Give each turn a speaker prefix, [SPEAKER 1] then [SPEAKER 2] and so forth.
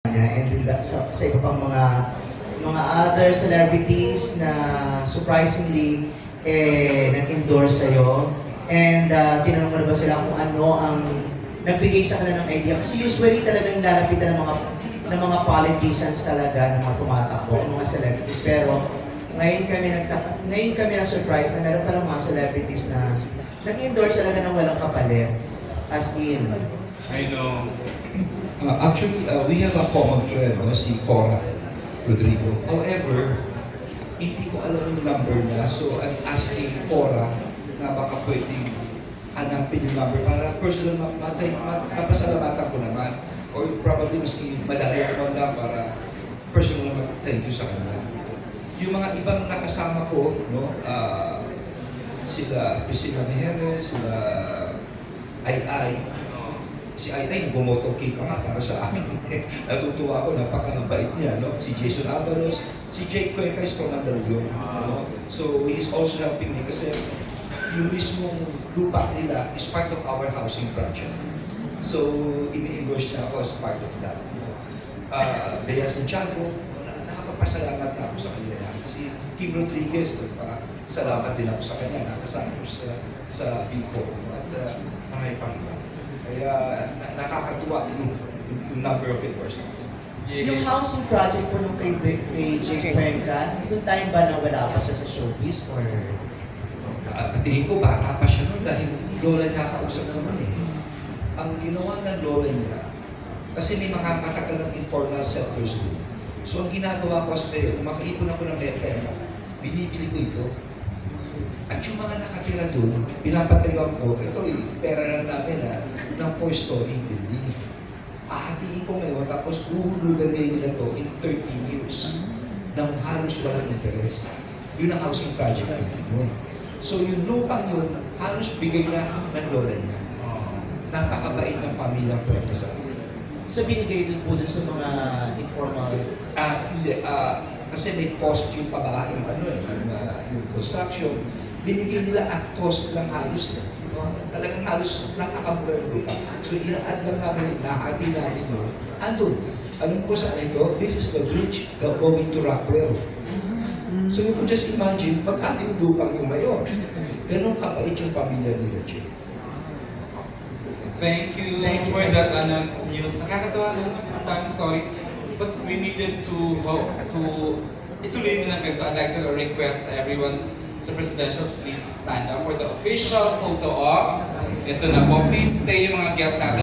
[SPEAKER 1] and sa iba pang mga other celebrities na surprisingly nag-endorse sa'yo. And tinanong mo na ba sila kung ano ang nagbigay sa kanila ng idea? Kasi usually talagang lalapitan ng mga politicians talaga, ng mga tumatakbo, ng mga celebrities. Pero ngayon kami na-surprise na meron palang mga celebrities na nag-endorse talaga ng walang kapalit. As in.
[SPEAKER 2] I know.
[SPEAKER 3] Actually, we have a common friend, no? Si Cora Rodrigo. However, hindi ko alam yung number niya. So I'm asking Cora na baka pwedeng hanapin yung number para personal mapasalamatan ko naman. Or probably maski madali naman lang para personal na thank you sa kanya. Yung mga ibang nakasama ko, no? Sila Priscilla Mejeres, sila Ai. Si Ai nag-motorcade pa nga para sa akin. Natutuwa ako, napakabait niya, no? Si Jason Avalos, si Jake Cuenca is from Mandaluyong, no? So he is also helping me kasi yung mismong lupa nila is part of our housing project. So ini-endorse niya ako as part of that. Bea Santiago, nakapagpasalamat na ako sa kanya. Si Kim Rodriguez, salamat din ako sa kanya, nakasama ko sa Big4, no? At marami pang iba. Kaya nakakatuwa yung number of endorsements.
[SPEAKER 1] Yung housing project po nung kay Jake Cuenca, nung time ba na wala pa siya sa showbiz or?
[SPEAKER 3] Tingin ko bata pa siya noon dahil lola niya kausap naman eh. Ang ginawa ng lola niya, kasi may mga matagal ng informal settlers doon. So ang ginagawa ko as mayor, kung makaipon ako ng pera, binibili ko ito. At yung mga nakatira doon, pinapatayuan ko, ito pera lang namin ng 4-story building. Ahatiin ko ngayon, tapos uhulugan nila to in 30 years nang halos walang interest. Yun ang housing project natin yun. So yung lupang yun, halos bigay na ng lola niya. Napakabait ng pamilyang Puerta sa akin.
[SPEAKER 1] So binigay din po dun sa mga informal?
[SPEAKER 3] Hindi. Kasi may cost yung pabahain, yung construction. Binigay nila at cost lang halos. Talagang halos nakakamura yung lupa. So ina-add lang namin, nahati namin yun. Andun. Alam ko saan ito? This is the bridge going to Rockwell. So you could just imagine, magkano yung lupang yung mayon. Ganun kapait yung pamilya nila, Jay.
[SPEAKER 2] Thank you for that news. Nakakatawa ang daming stories. But we needed to ituloy na lang ganito. I'd like to request everyone sa presidential, please stand up for the official photo op. Ito na po. Please stay yung mga guests natin.